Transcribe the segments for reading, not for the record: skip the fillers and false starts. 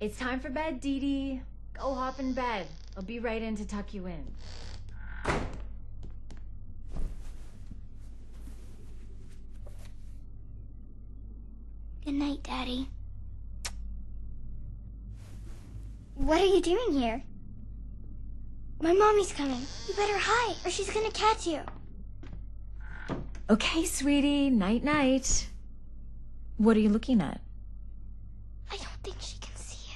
It's time for bed, Dee Dee. Go hop in bed. I'll be right in to tuck you in. Good night, Daddy. What are you doing here? My mommy's coming. You better hide, or she's gonna catch you. Okay, sweetie. Night-night. What are you looking at? I don't think she can see you.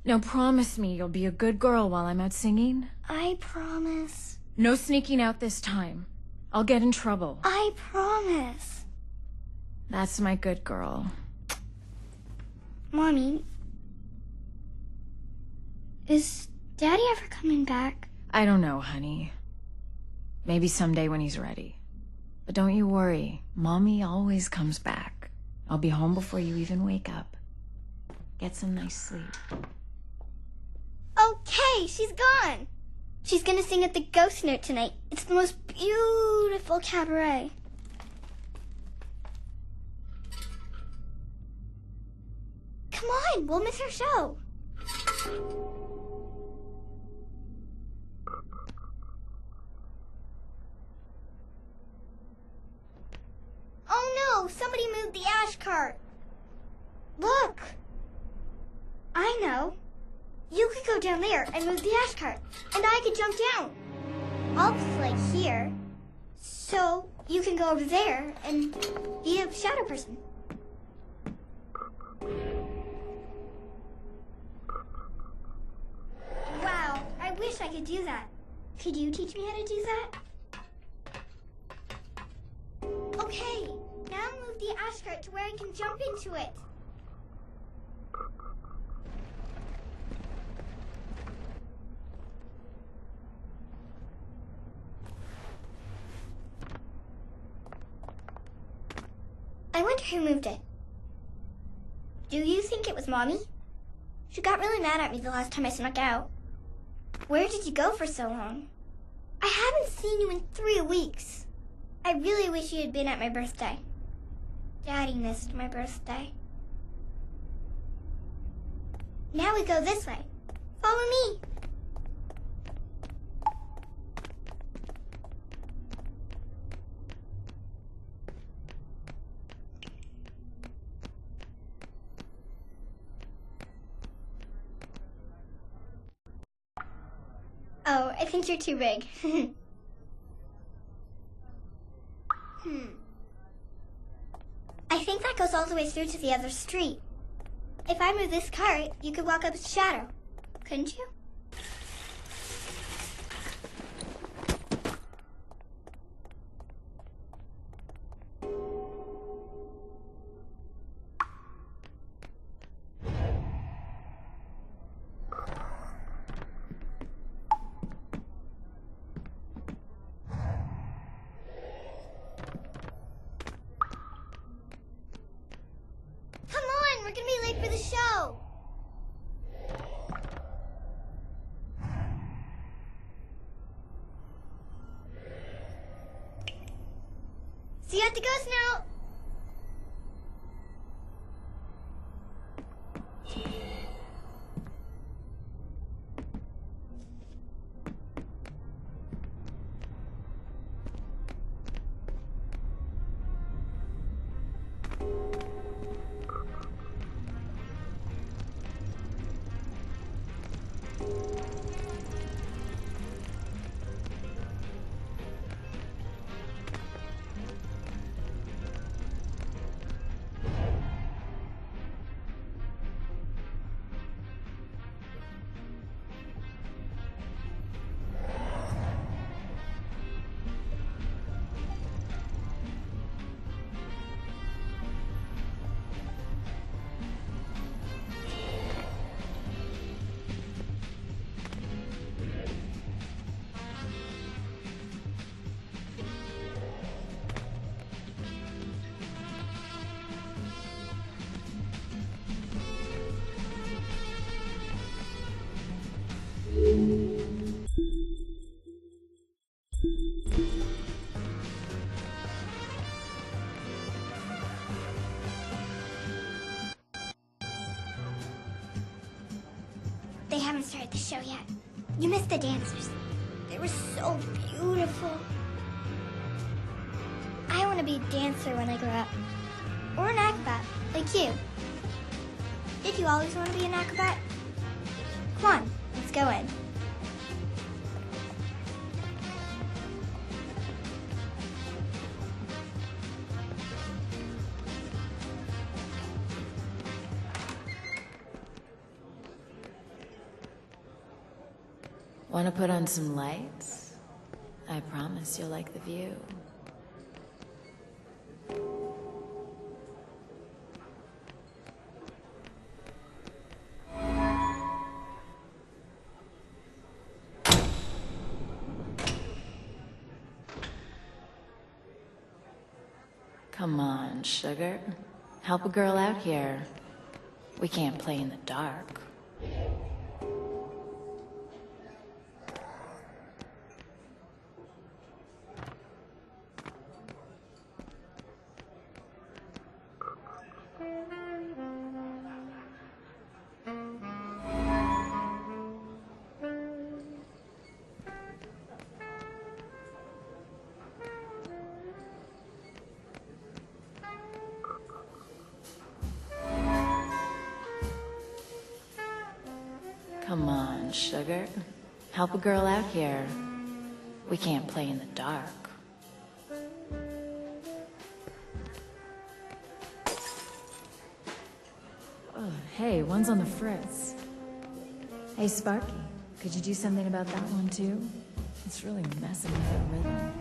Now promise me you'll be a good girl while I'm out singing. I promise. No sneaking out this time. I'll get in trouble. I promise. That's my good girl. Mommy, is Daddy ever coming back? I don't know, honey. Maybe someday when he's ready. But don't you worry. Mommy always comes back. I'll be home before you even wake up. Get some nice sleep. Okay, she's gone. She's gonna sing at the Ghost Note tonight. It's the most beautiful cabaret. Come on, we'll miss her show. Oh no, somebody moved the ash cart. Look. I know. You could go down there and move the ash cart, and I could jump down. I'll play here, so you can go over there and be a shadow person. Wow, I wish I could do that. Could you teach me how to do that? Okay, now move the ash cart to where I can jump into it. I wonder who moved it. Do you think it was Mommy? She got really mad at me the last time I snuck out. Where did you go for so long? I haven't seen you in 3 weeks. I really wish you had been at my birthday. Daddy missed my birthday. Now we go this way. Follow me. Oh, I think you're too big. I think that goes all the way through to the other street. If I move this cart, you could walk up its shadow. Couldn't you? We're gonna be late for the show. See you at the Ghost Note. They haven't started the show yet. You missed the dancers. They were so beautiful. I want to be a dancer when I grow up. Or an acrobat, like you. Did you always want to be an acrobat? Come on, let's go in. Want to put on some lights? I promise you'll like the view. Come on, sugar. Help a girl out here. We can't play in the dark. Come on, sugar. Help a girl out here. We can't play in the dark. Oh, hey, one's on the fritz. Hey, Sparky, could you do something about that one, too? It's really messing with the rhythm.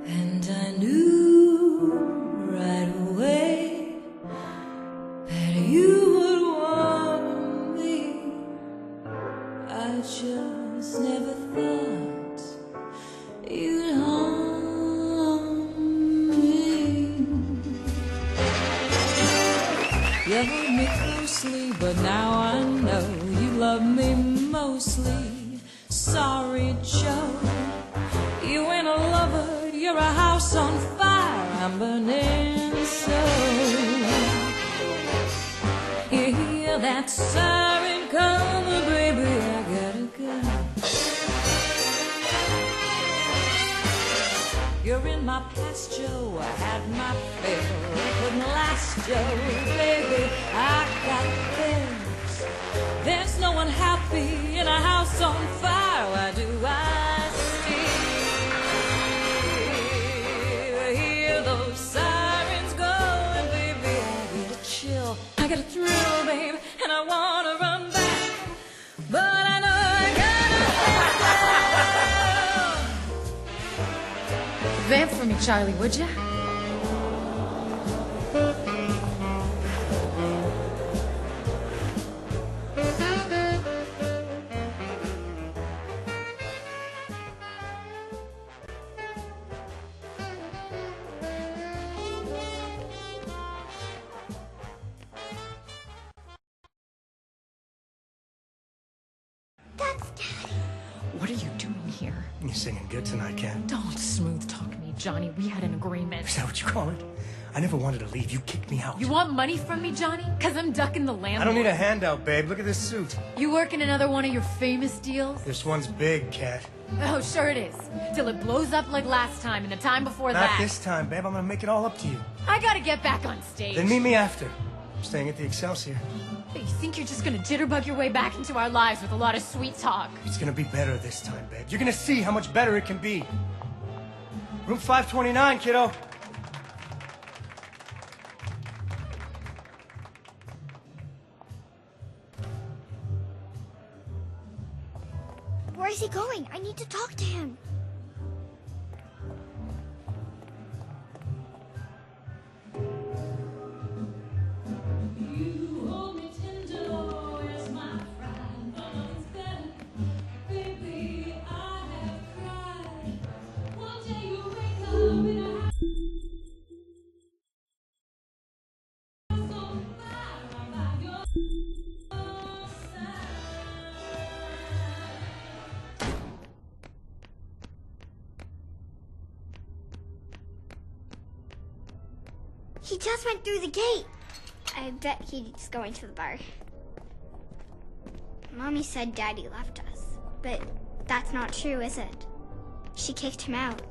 And I knew right away that you would want me. I just never thought you'd harm me. You hold me closely, but now I know you love me mostly. Sorry, Joe, you ain't a lover, you're a house on fire, I'm burning so. You hear that siren coming, baby, I gotta go. You're in my past, Joe, I had my fill, it couldn't last, Joe, baby, I got bills. There's no one happy in a house on fire, why do I still hear those sirens going, baby, I get a chill, I get a thrill, babe, and I wanna run back, but I know I gotta Vamp for me, Charlie, would ya? That's Daddy. What are you doing here? You're singing good tonight, Kat. Don't smooth talk me, Johnny. We had an agreement. Is that what you call it? I never wanted to leave. You kicked me out. You want money from me, Johnny? Because I'm ducking the landlord. I don't need a handout, babe. Look at this suit. You working another one of your famous deals? This one's big, Kat. Oh, sure it is. Till it blows up like last time and the time before Not that. this time, babe. I'm gonna make it all up to you. I gotta get back on stage. Then meet me after. I'm staying at the Excelsior. But you think you're just gonna jitterbug your way back into our lives with a lot of sweet talk? It's gonna be better this time, babe. You're gonna see how much better it can be. Room 529, kiddo. Where is he going? I need to talk to him. He just went through the gate. I bet he's going to the bar. Mommy said Daddy left us, but that's not true, is it? She kicked him out.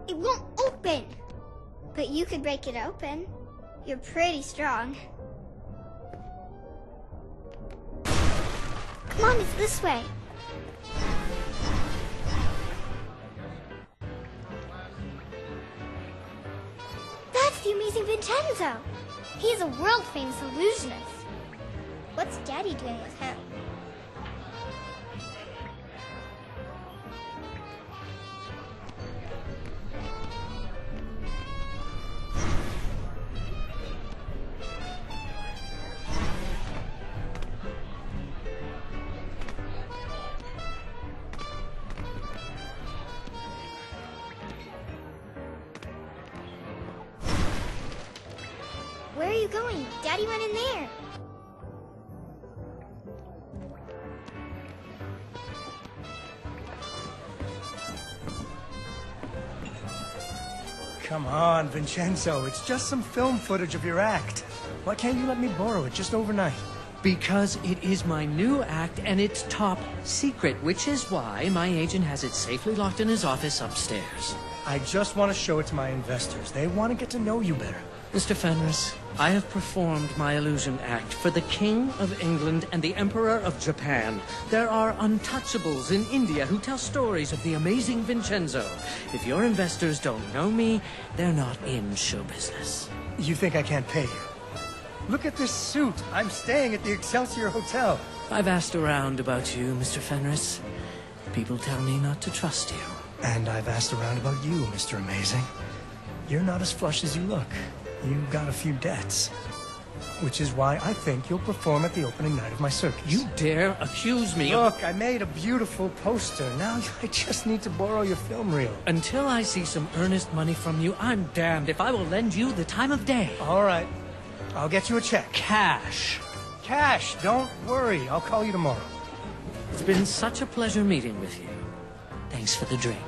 It won't open! But you could break it open. You're pretty strong. Come on, it's this way. That's the amazing Vincenzo. He's a world-famous illusionist. What's Daddy doing with him? Where are you going? Daddy went in there. Come on, Vincenzo. It's just some film footage of your act. Why can't you let me borrow it just overnight? Because it is my new act and it's top secret, which is why my agent has it safely locked in his office upstairs. I just want to show it to my investors. They want to get to know you better. Mr. Fenris, I have performed my illusion act for the King of England and the Emperor of Japan. There are untouchables in India who tell stories of the amazing Vincenzo. If your investors don't know me, they're not in show business. You think I can't pay you? Look at this suit. I'm staying at the Excelsior Hotel. I've asked around about you, Mr. Fenris. People tell me not to trust you. And I've asked around about you, Mr. Amazing. You're not as flush as you look. You've got a few debts. Which is why I think you'll perform at the opening night of my circus. You dare accuse me of... Look, I made a beautiful poster. Now I just need to borrow your film reel. Until I see some earnest money from you, I'm damned if I will lend you the time of day. All right. I'll get you a check. Cash. Cash, don't worry. I'll call you tomorrow. It's been such a pleasure meeting with you. Thanks for the drink.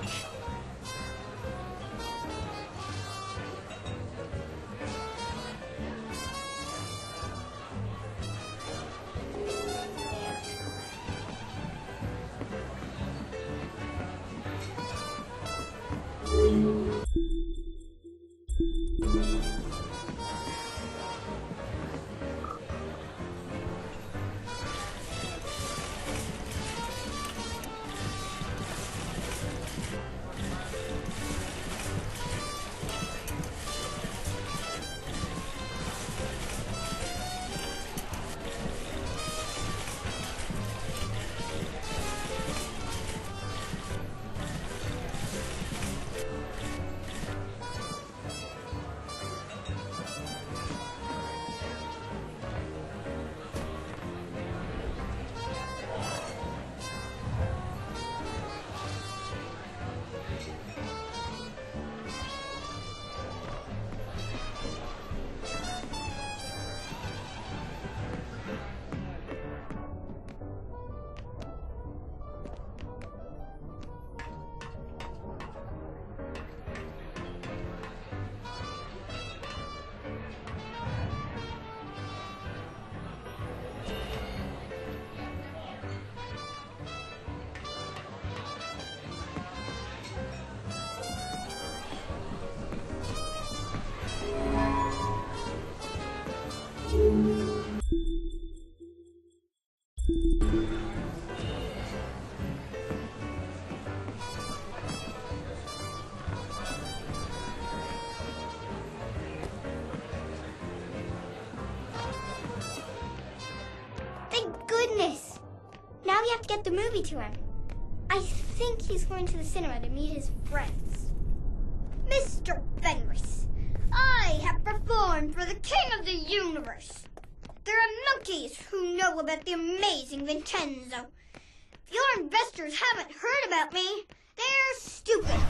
Thank goodness! Now we have to get the movie to him. I think he's going to the cinema to meet his friends. Mr. Fenris, I have performed for the King of the Universe. There are monkeys who know about the amazing Vincenzo. If your investors haven't heard about me, they're stupid.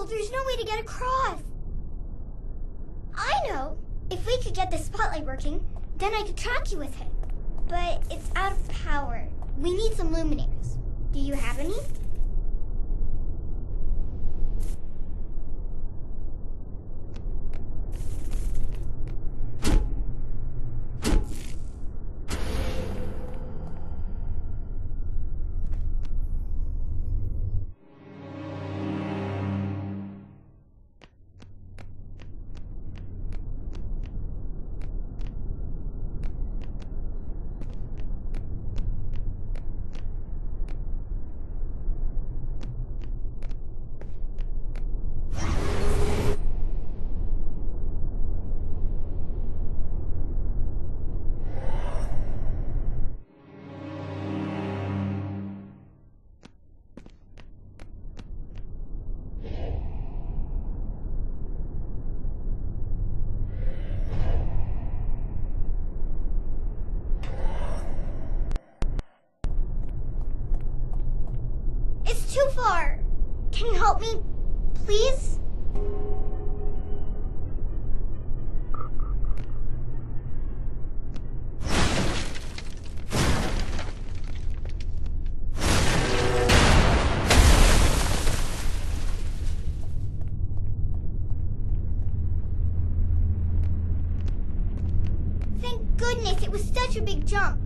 there's no way to get across. I know. If we could get the spotlight working, then I could track you with it. But it's out of power. We need some luminaires. Do you have any? It's too far. Can you help me, please? Thank goodness, it was such a big jump.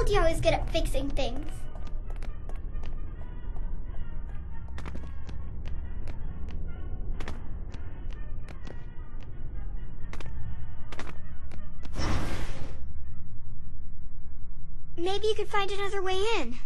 told you I was good at fixing things. Maybe you could find another way in.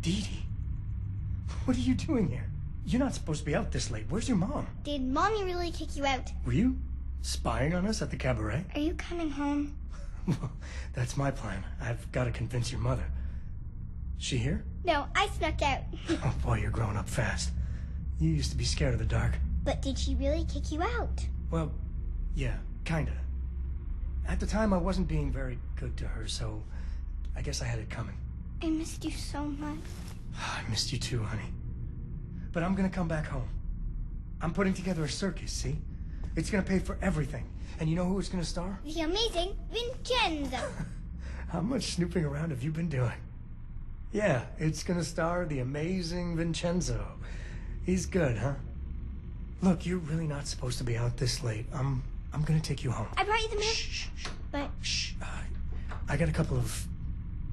Dee Dee, what are you doing here? You're not supposed to be out this late. Where's your mom? Did Mommy really kick you out? Were you spying on us at the cabaret? Are you coming home? Well, that's my plan. I've got to convince your mother. She here? No, I snuck out. Oh boy, you're growing up fast. You used to be scared of the dark. But did she really kick you out? Well, yeah, kinda. At the time, I wasn't being very good to her, so I guess I had it coming. I missed you so much. I missed you too, honey. But I'm gonna come back home. I'm putting together a circus, see? It's gonna pay for everything. And you know who it's gonna star? The amazing Vincenzo. How much snooping around have you been doing? Yeah, it's gonna star the amazing Vincenzo. He's good, huh? Look, you're really not supposed to be out this late. I'm gonna take you home. I brought you the milk. Shh. But Shh. I got a couple of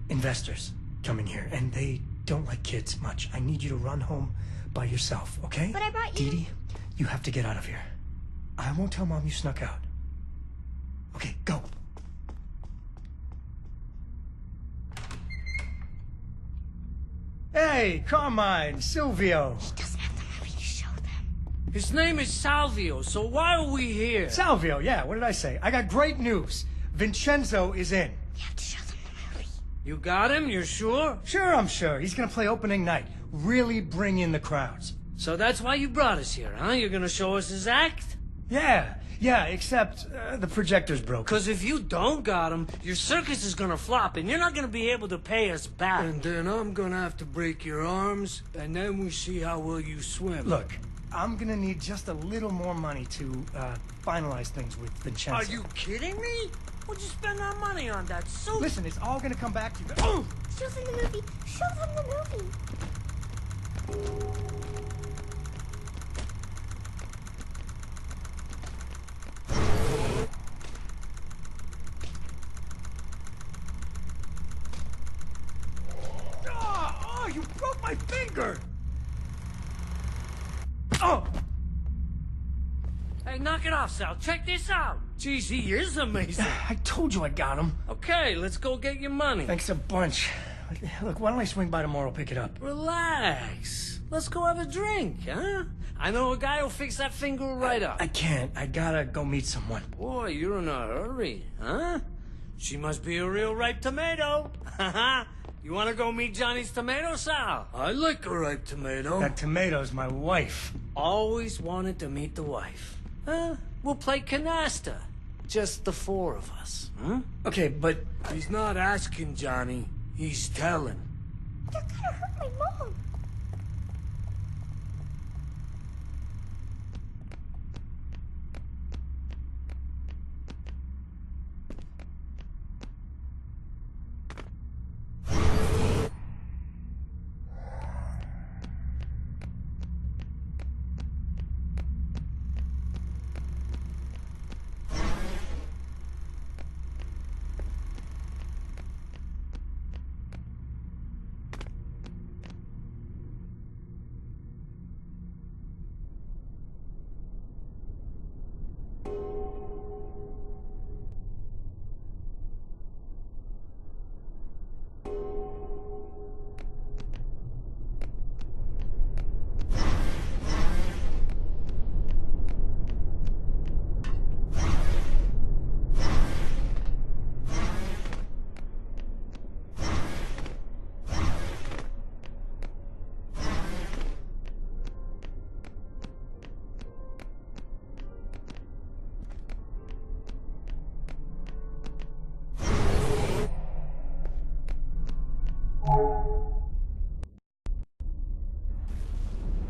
investors coming here, and they don't like kids much. I need you to run home by yourself, okay? But I brought you... Dee Dee, you have to get out of here. I won't tell Mom you snuck out. Okay, go. Hey, Carmine, Silvio. He doesn't have the movie to show them. His name is Salvio, so why are we here? Salvio, yeah, what did I say? I got great news. Vincenzo is in. You have to show them the movie. You got him? You're sure? Sure, I'm sure. He's gonna play opening night. Really bring in the crowds. So that's why you brought us here, huh? You're gonna show us his act? Yeah, except the projector's broken. Because if you don't got him, your circus is gonna flop, and you're not gonna be able to pay us back. And then I'm gonna have to break your arms, and then we see how well you swim. Look, I'm gonna need just a little more money to finalize things with Vincenzo. Are you kidding me? What'd you spend our money on, that soup? Listen, it's all gonna come back to you. Oh! Show them the movie. Show them the movie. Oh, you broke my finger! Oh! Hey, knock it off, Sal. Check this out. Jeez, he is amazing. I told you I got him. Okay, let's go get your money. Thanks a bunch. Look, why don't I swing by tomorrow, pick it up? Relax. Let's go have a drink, huh? I know a guy who'll fix that finger right up. I can't. I gotta go meet someone. Boy, you're in a hurry, huh? She must be a real ripe tomato. You want to go meet Johnny's tomato, Sal? I like a ripe tomato. That tomato's my wife. Always wanted to meet the wife. Huh? We'll play canasta. Just the four of us, huh? Okay, but... He's not asking, Johnny. He's telling. They're gonna hurt my mom.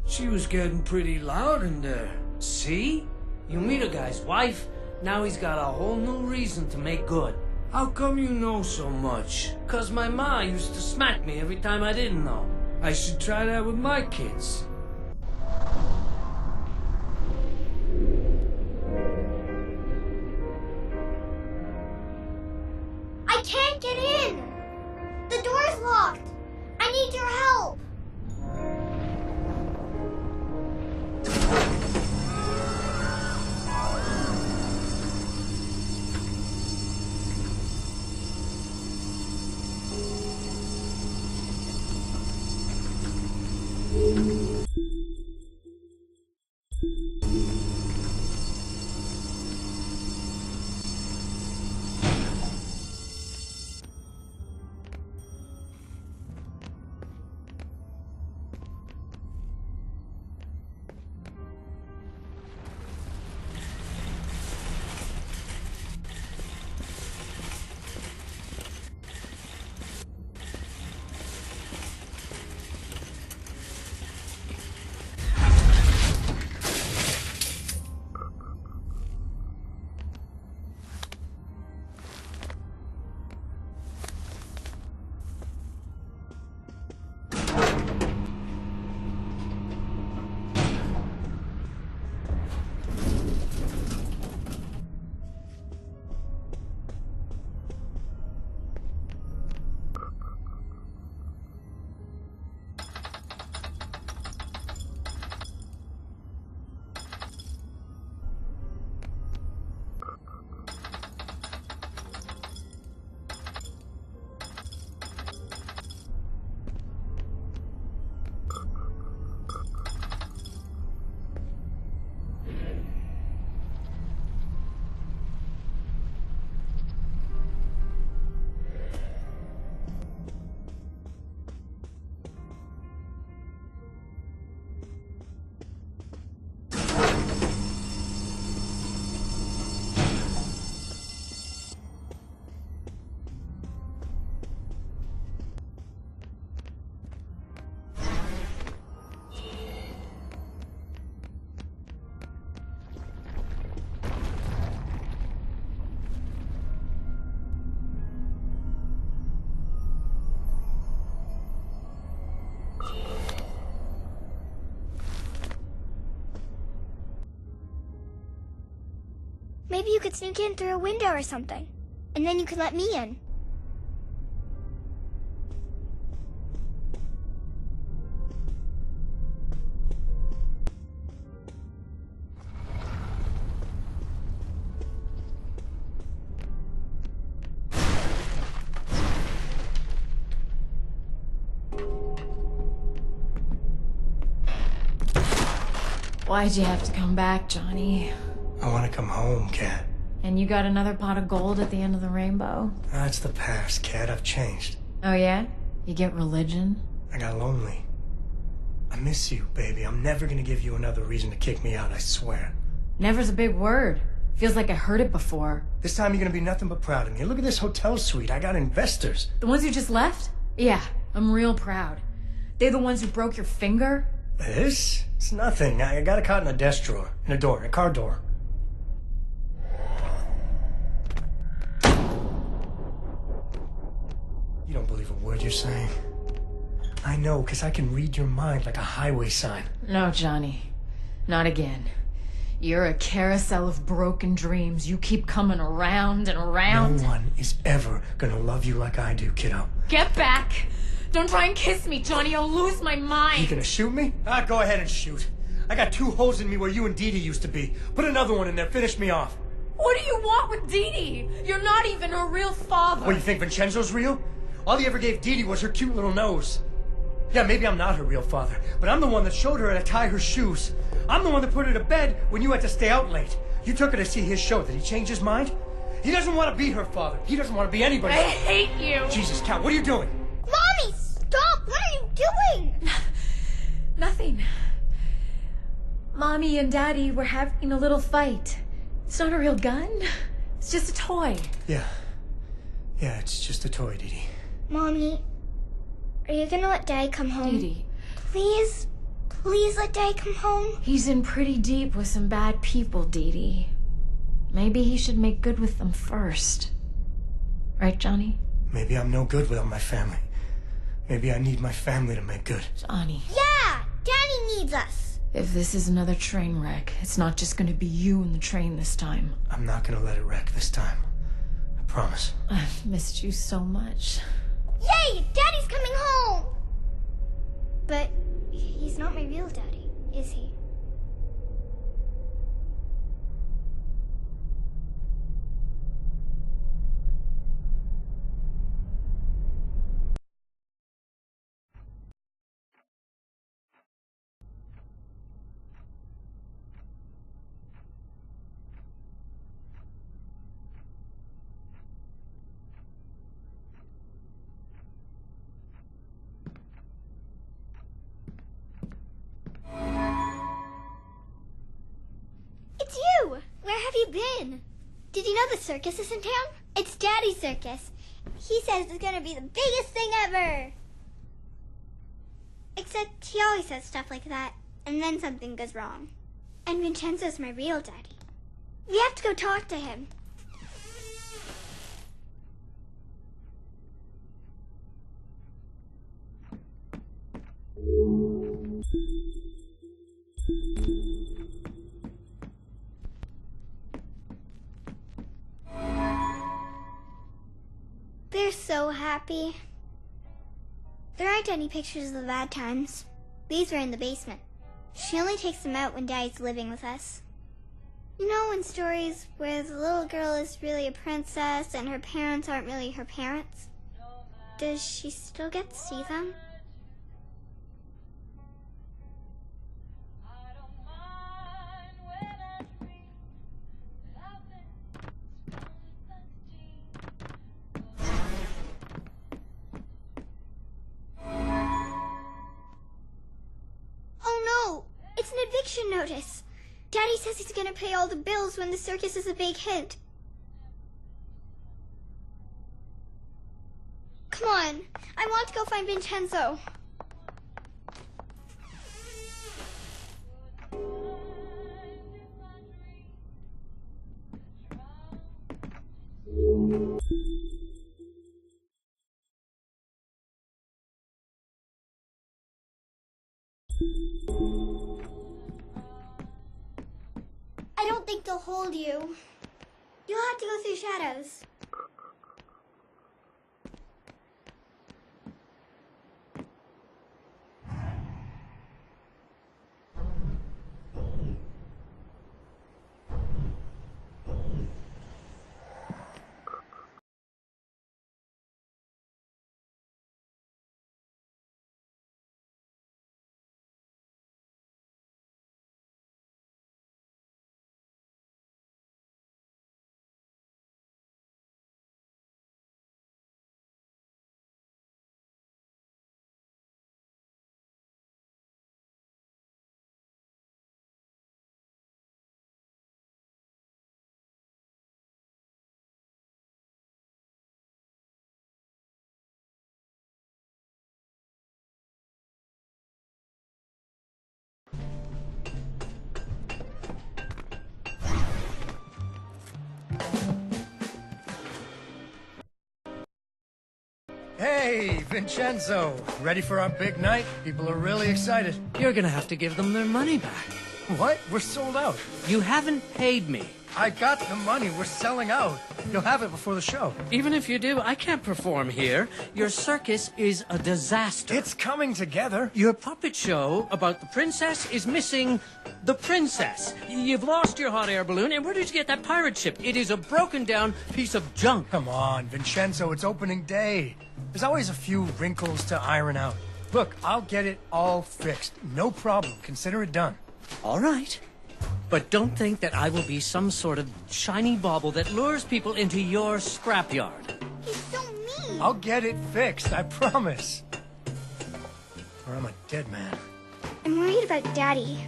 She was getting pretty loud in there. See? You meet a guy's wife, now he's got a whole new reason to make good. How come you know so much? 'Cause my ma used to smack me every time I didn't know. I should try that with my kids. I can't get in. The door's locked. I need your help. Maybe you could sneak in through a window or something. And then you could let me in. Why'd you have to come back, Johnny? I want to come home, Kat. And you got another pot of gold at the end of the rainbow? That's the past, Kat. I've changed. Oh yeah? You get religion? I got lonely. I miss you, baby. I'm never gonna give you another reason to kick me out, I swear. Never's a big word. Feels like I heard it before. This time you're gonna be nothing but proud of me. Look at this hotel suite. I got investors. The ones who just left? Yeah, I'm real proud. They're the ones who broke your finger? This? It's nothing. I got a caught in a desk drawer. In a door. A car door. You don't believe a word you're saying. I know, because I can read your mind like a highway sign. No, Johnny. Not again. You're a carousel of broken dreams. You keep coming around and around. No one is ever gonna love you like I do, kiddo. Get back! Don't try and kiss me, Johnny. I'll lose my mind. You gonna shoot me? Go ahead and shoot. I got 2 holes in me where you and Dee Dee used to be. Put another one in there. Finish me off. What do you want with Dee Dee? You're not even her real father. What, you think Vincenzo's real? All he ever gave Dee Dee was her cute little nose. Yeah, maybe I'm not her real father, but I'm the one that showed her how to tie her shoes. I'm the one that put her to bed when you had to stay out late. You took her to see his show. Did he change his mind? He doesn't want to be her father. He doesn't want to be anybody's. I hate you. Jesus, Kat, what are you doing? Mommy, stop! What are you doing? Nothing. Mommy and Daddy were having a little fight. It's not a real gun. It's just a toy. Yeah, it's just a toy, Dee Dee. Mommy, are you gonna let Daddy come home? Dee Dee. Please? Please let Daddy come home? He's in pretty deep with some bad people, Dee Dee. Maybe he should make good with them first. Right, Johnny? Maybe I'm no good without my family. Maybe I need my family to make good. Johnny. Yeah! Daddy needs us! If this is another train wreck, it's not just gonna be you and the train this time. I'm not gonna let it wreck this time. I promise. I've missed you so much. Yay! Daddy's coming home! But he's not my real daddy, is he? It's you! Where have you been? Did you know the circus is in town? It's Daddy's circus. He says it's gonna be the biggest thing ever. Except he always says stuff like that, and then something goes wrong. And Vincenzo's my real daddy. We have to go talk to him. They're so happy. There aren't any pictures of the bad times. These were in the basement. She only takes them out when Daddy's living with us. You know, in stories where the little girl is really a princess and her parents aren't really her parents? Does she still get to see them? It's an eviction notice. Daddy says he's gonna pay all the bills when the circus is a big hit. Come on, I want to go find Vincenzo. I don't think they'll hold you. You'll have to go through shadows. Hey, Vincenzo. Ready for our big night? People are really excited. You're gonna have to give them their money back. What? We're sold out. You haven't paid me. I got the money. We're selling out. You'll have it before the show. Even if you do, I can't perform here. Your circus is a disaster. It's coming together. Your puppet show about the princess is missing the princess. You've lost your hot air balloon, and where did you get that pirate ship? It is a broken down piece of junk. Come on, Vincenzo. It's opening day. There's always a few wrinkles to iron out. Look, I'll get it all fixed. No problem. Consider it done. All right. But don't think that I will be some sort of shiny bauble that lures people into your scrapyard. He's so mean. I'll get it fixed, I promise. Or I'm a dead man. I'm worried about Daddy.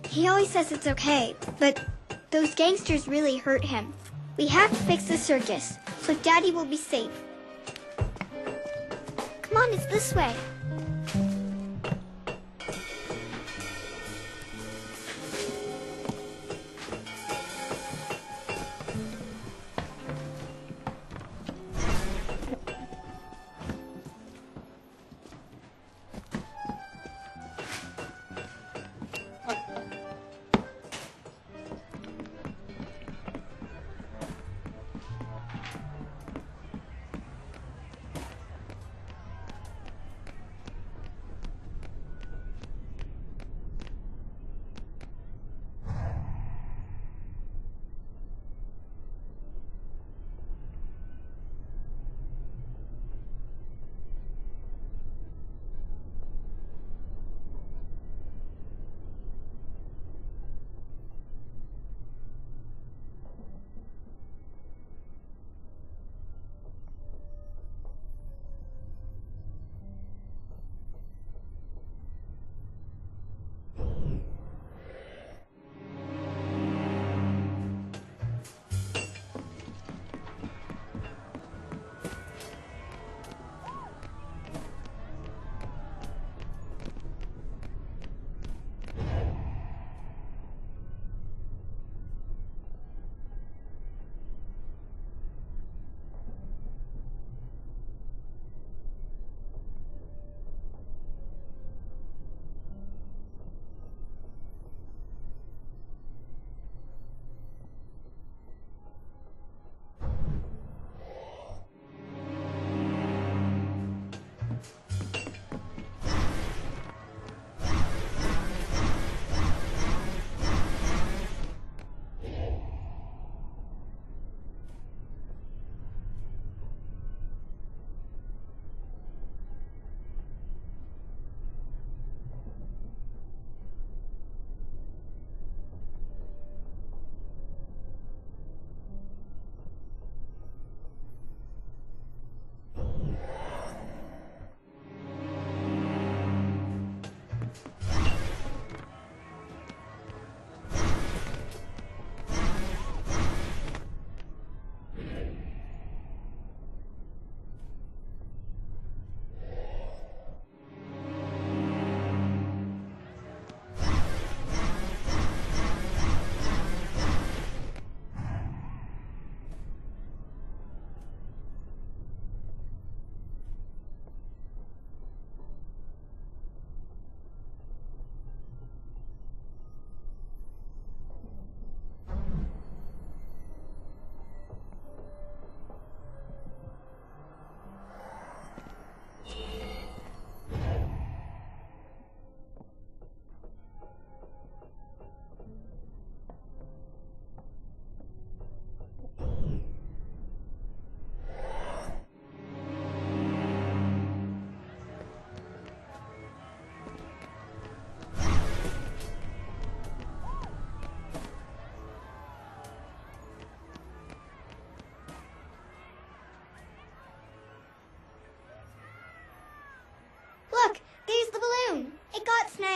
He always says it's okay, but those gangsters really hurt him. We have to fix the circus, so Daddy will be safe. Come on, it's this way.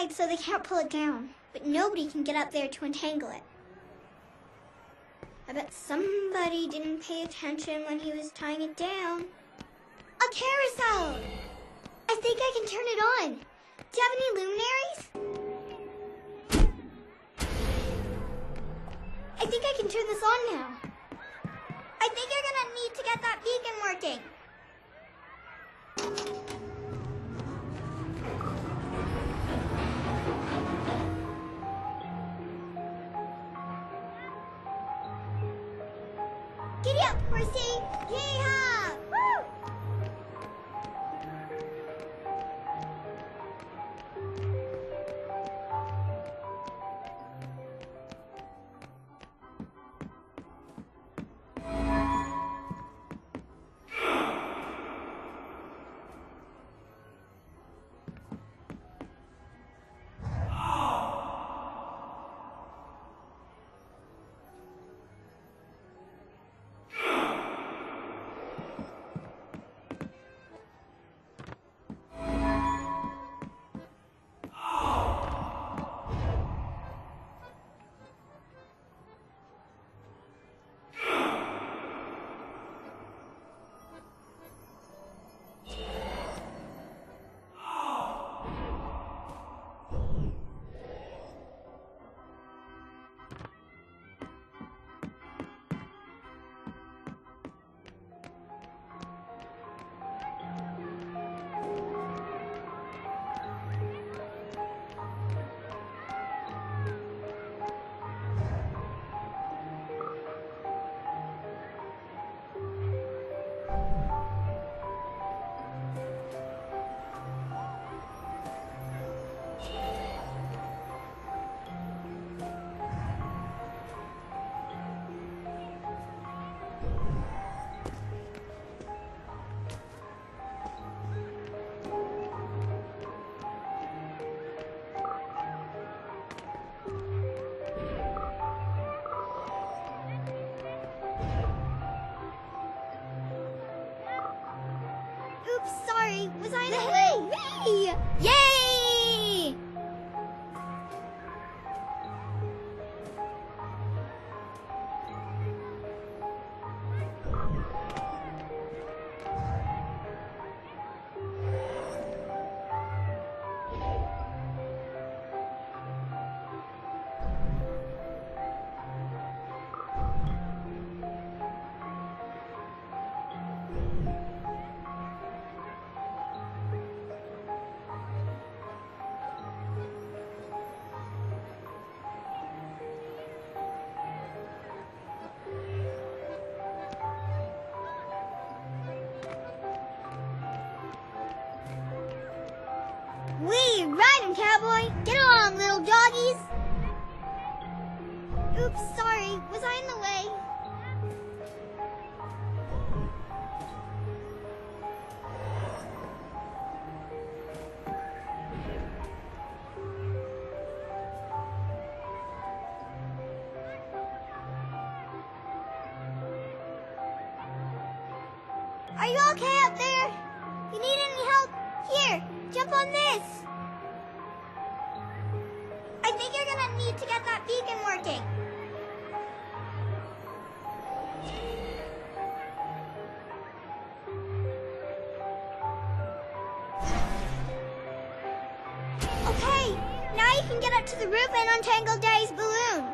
tied so they can't pull it down. But nobody can get up there to untangle it. I bet somebody didn't pay attention when he was tying it down. A carousel! I think I can turn it on. Do you have any luminaries? I think I can turn this on now. I think you're gonna need to get that beacon working. Giddy up, horsey! Yee-haw! Woo! Oops, sorry. Was I in the way? Yay! Wee, ride him, cowboy! Get along, little doggies! Oops, sorry. Was I in the way? Are you okay up there? You need any help? Here, jump on this. I think you're gonna need to get that beacon working. Okay, now you can get up to the roof and untangle Daddy's balloon.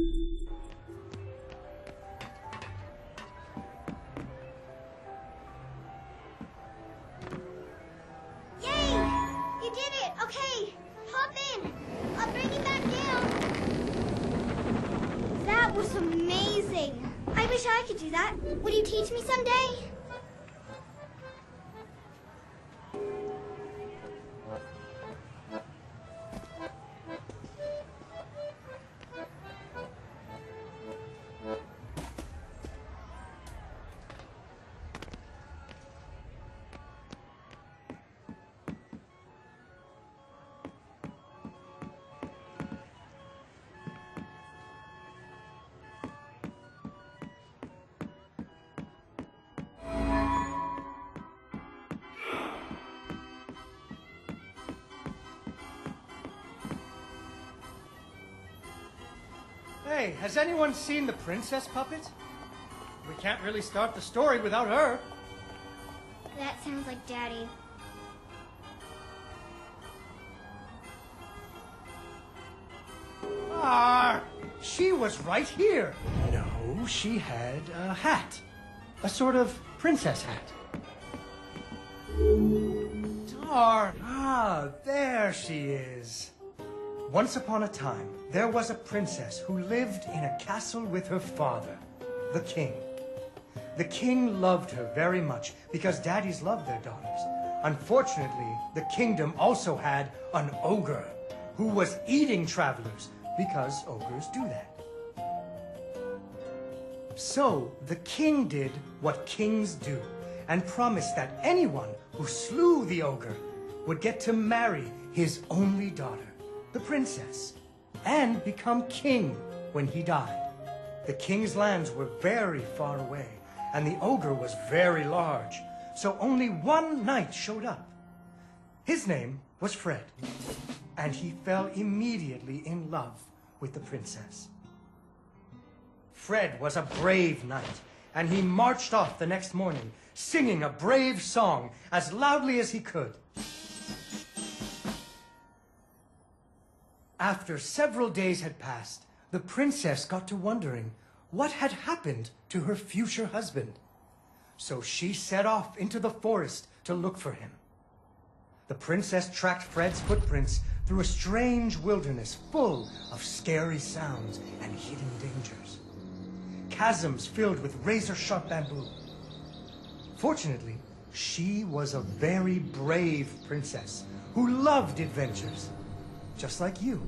Yay! You did it! Okay, hop in. I'll bring you back down. That was amazing. I wish I could do that. Would you teach me someday? Hey, has anyone seen the princess puppet? We can't really start the story without her. That sounds like Daddy. She was right here. No, she had a hat. A sort of princess hat. Darn. There she is. Once upon a time, there was a princess who lived in a castle with her father, the king. The king loved her very much because daddies loved their daughters. Unfortunately, the kingdom also had an ogre who was eating travelers because ogres do that. So the king did what kings do and promised that anyone who slew the ogre would get to marry his only daughter, the princess, and become king when he died. The king's lands were very far away, and the ogre was very large, so only one knight showed up. His name was Fred, and he fell immediately in love with the princess. Fred was a brave knight, and he marched off the next morning, singing a brave song as loudly as he could. After several days had passed, the princess got to wondering what had happened to her future husband. So she set off into the forest to look for him. The princess tracked Fred's footprints through a strange wilderness full of scary sounds and hidden dangers. Chasms filled with razor-sharp bamboo. Fortunately, she was a very brave princess who loved adventures, just like you.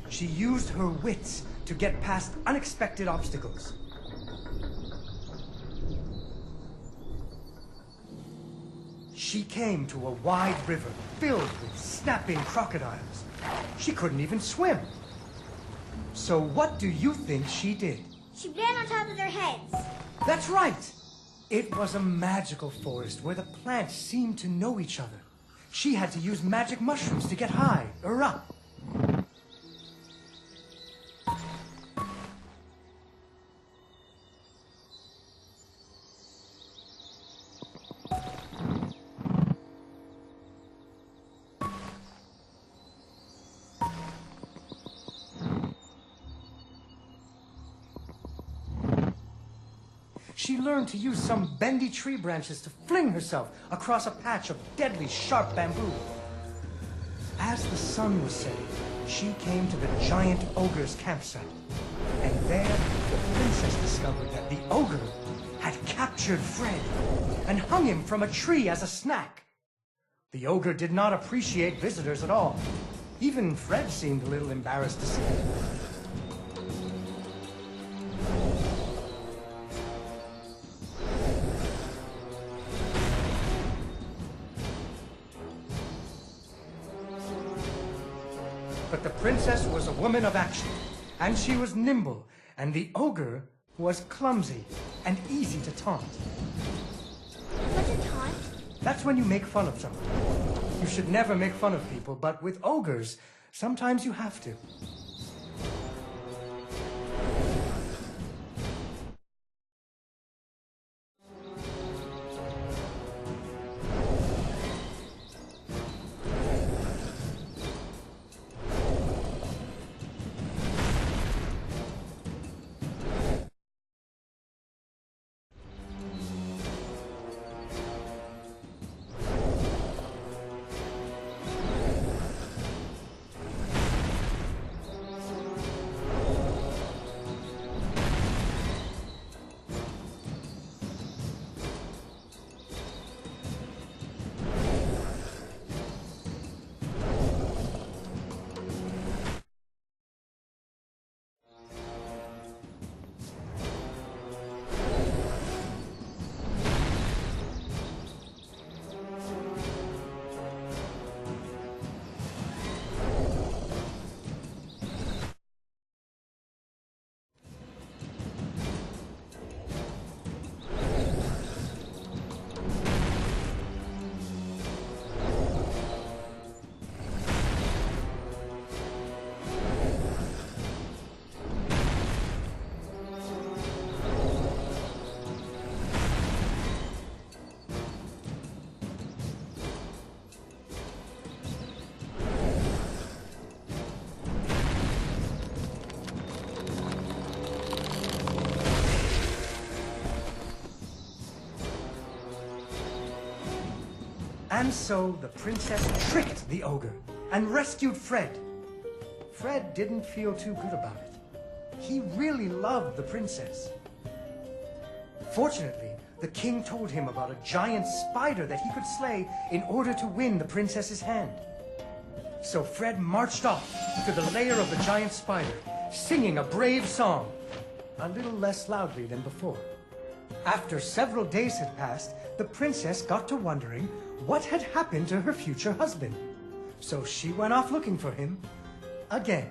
She used her wits to get past unexpected obstacles. She came to a wide river filled with snapping crocodiles. She couldn't even swim. So what do you think she did? She ran on top of their heads. That's right! It was a magical forest where the plants seemed to know each other. She had to use magic mushrooms to get high or up. She learned to use some bendy tree branches to fling herself across a patch of deadly sharp bamboo. As the sun was setting, she came to the giant ogre's campsite. And there, the princess discovered that the ogre had captured Fred and hung him from a tree as a snack. The ogre did not appreciate visitors at all. Even Fred seemed a little embarrassed to see him. But the princess was a woman of action, and she was nimble, and the ogre was clumsy and easy to taunt. What's a taunt? That's when you make fun of someone. You should never make fun of people, but with ogres, sometimes you have to. And so the princess tricked the ogre and rescued Fred. Fred didn't feel too good about it. He really loved the princess. Fortunately, the king told him about a giant spider that he could slay in order to win the princess's hand. So Fred marched off to the lair of the giant spider, singing a brave song, a little less loudly than before. After several days had passed, the princess got to wondering what had happened to her future husband. So she went off looking for him again.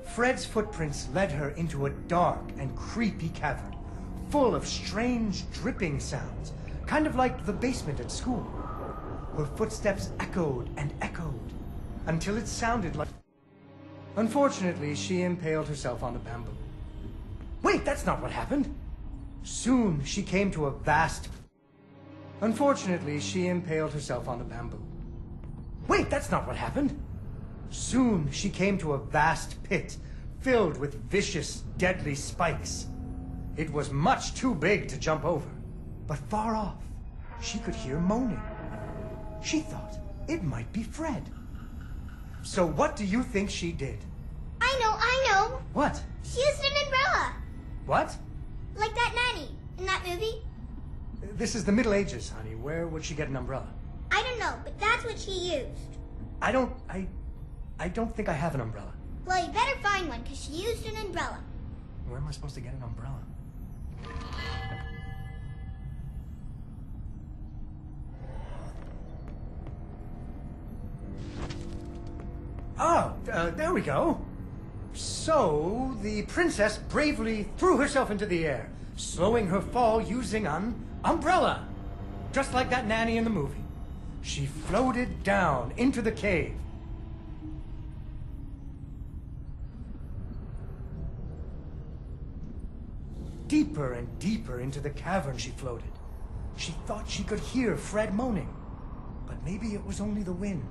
Fred's footprints led her into a dark and creepy cavern, full of strange dripping sounds, kind of like the basement at school. Her footsteps echoed and echoed, until it sounded like... Unfortunately, she impaled herself on the bamboo. Wait, that's not what happened! Soon she came to a vast... Unfortunately, she impaled herself on the bamboo. Wait, that's not what happened! Soon she came to a vast pit filled with vicious, deadly spikes. It was much too big to jump over, but far off, she could hear moaning. She thought it might be Fred. So what do you think she did? I know. What? She used an umbrella. What? Like that nanny in that movie. This is the Middle Ages, honey. Where would she get an umbrella? I don't know, but that's what she used. I don't think I have an umbrella. Well, you better find one, because she used an umbrella. Where am I supposed to get an umbrella? Oh, there we go. So, the princess bravely threw herself into the air, slowing her fall using an umbrella. Just like that nanny in the movie. She floated down into the cave. Deeper and deeper into the cavern she floated. She thought she could hear Fred moaning, but maybe it was only the wind.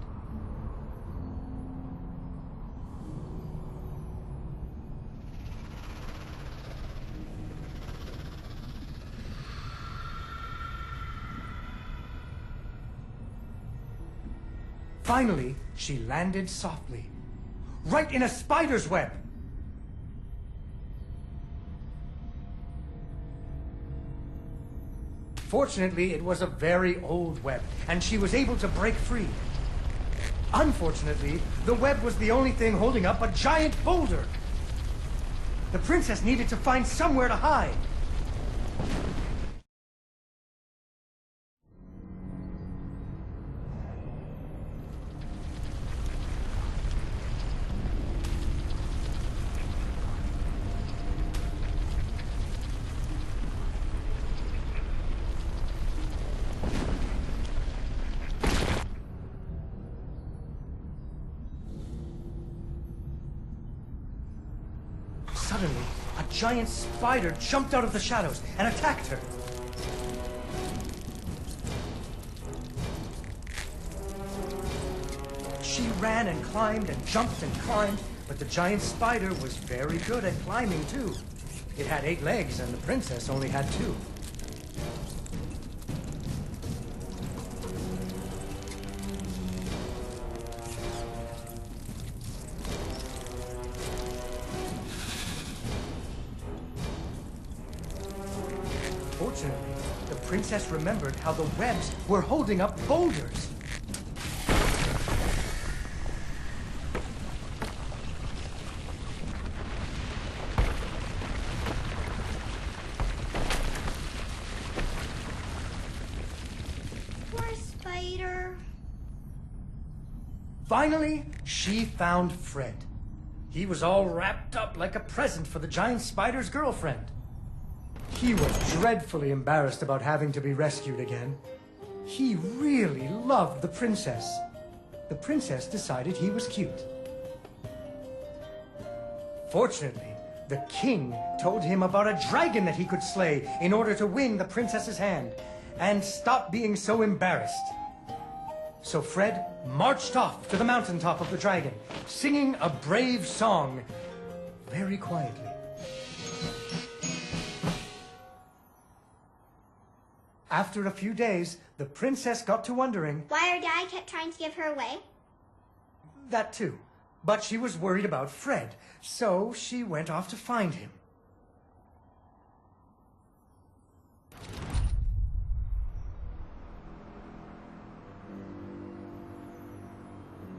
Finally, she landed softly, right in a spider's web. Fortunately, it was a very old web, and she was able to break free. Unfortunately, the web was the only thing holding up a giant boulder. The princess needed to find somewhere to hide. Suddenly, a giant spider jumped out of the shadows and attacked her. She ran and climbed and jumped and climbed, but the giant spider was very good at climbing too. It had 8 legs and the princess only had 2. Fortunately, the princess remembered how the webs were holding up boulders. Poor spider. Finally, she found Fred. He was all wrapped up like a present for the giant spider's girlfriend. He was dreadfully embarrassed about having to be rescued again. He really loved the princess. The princess decided he was cute. Fortunately, the king told him about a dragon that he could slay in order to win the princess's hand and stop being so embarrassed. So Fred marched off to the mountaintop of the dragon, singing a brave song very quietly. After a few days, the princess got to wondering... Why her dad kept trying to give her away? That too. But she was worried about Fred, so she went off to find him.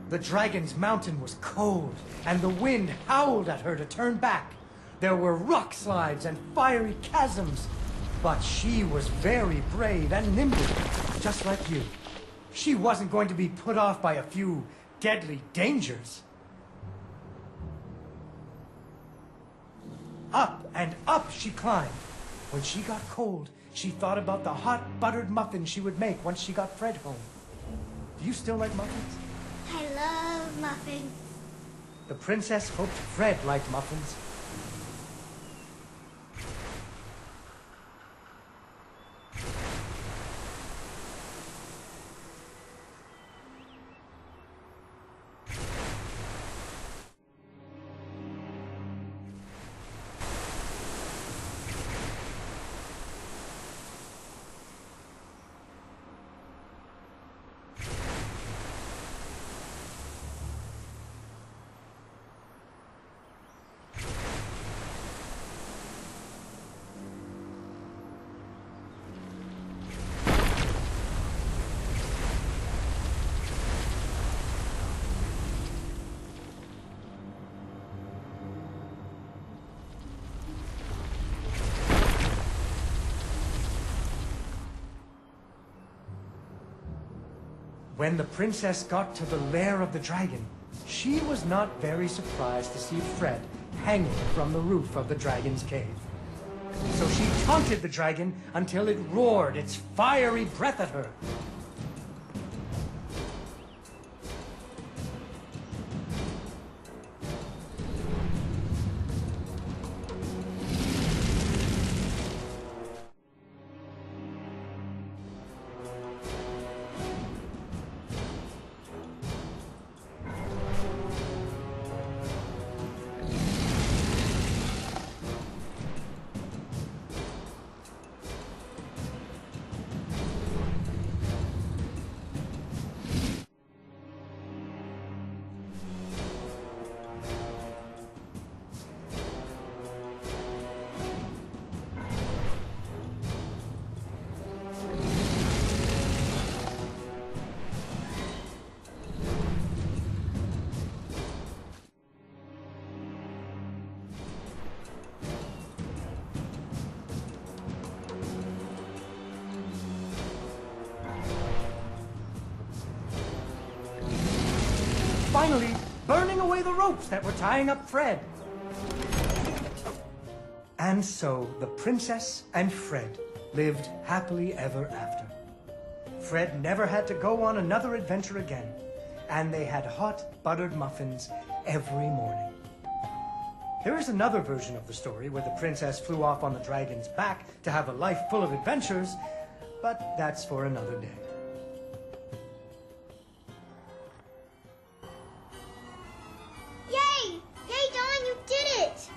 The dragon's mountain was cold, and the wind howled at her to turn back. There were rock slides and fiery chasms, but she was very brave and nimble, just like you. She wasn't going to be put off by a few deadly dangers. Up and up she climbed. When she got cold, she thought about the hot buttered muffins she would make once she got Fred home. Do you still like muffins? I love muffins. The princess hoped Fred liked muffins. When the princess got to the lair of the dragon, she was not very surprised to see Fred hanging from the roof of the dragon's cave. So she taunted the dragon until it roared its fiery breath at her. Finally, burning away the ropes that were tying up Fred. And so the princess and Fred lived happily ever after. Fred never had to go on another adventure again, and they had hot buttered muffins every morning. There is another version of the story where the princess flew off on the dragon's back to have a life full of adventures, but that's for another day. Yay! Yay, Dawn, you did it!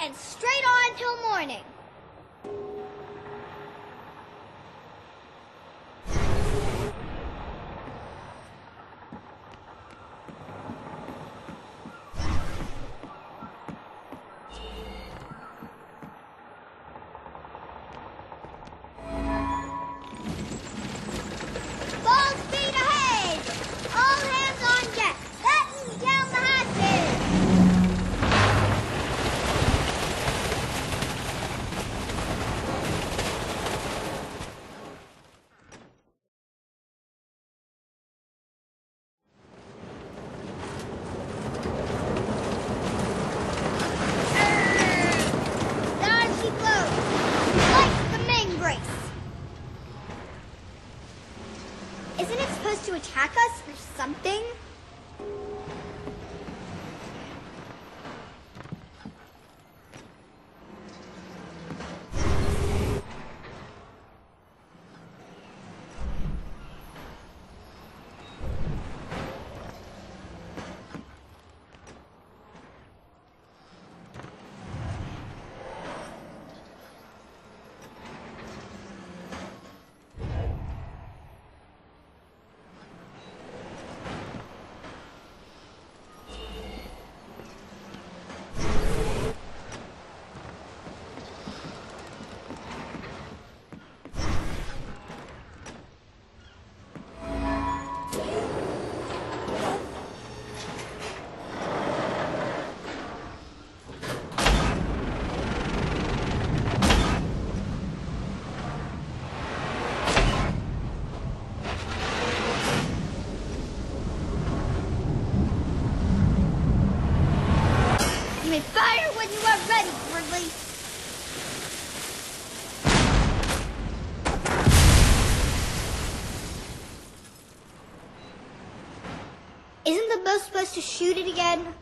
and straight on till morning. Full speed ahead! All hands on deck! Batten down the hatches! Down she floats, like the main brace. Isn't it supposed to attack us or something? You may fire when you are ready, Gridley. Isn't the bow supposed to shoot it again?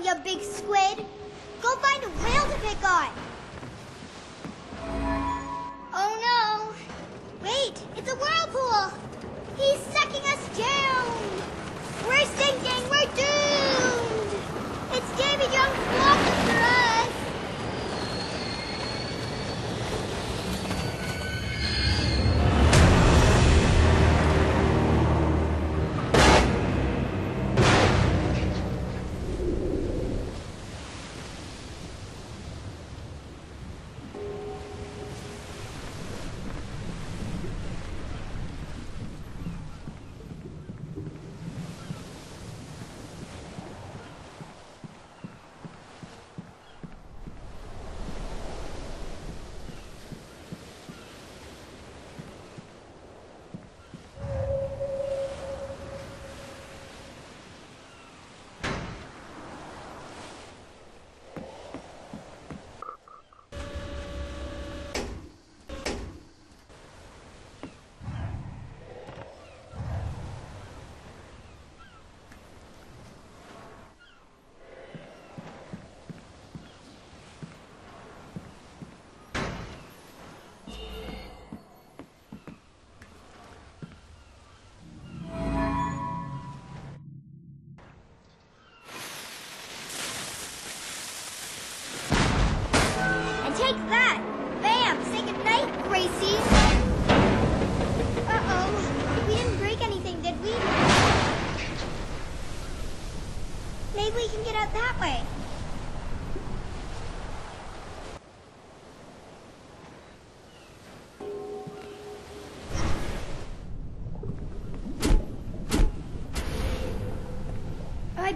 You big squid. Go find a whale to pick on. Oh no. Wait, it's a whirlpool. He's sucking us down. We're sinking. We're doomed. It's Davy Jones walking for us.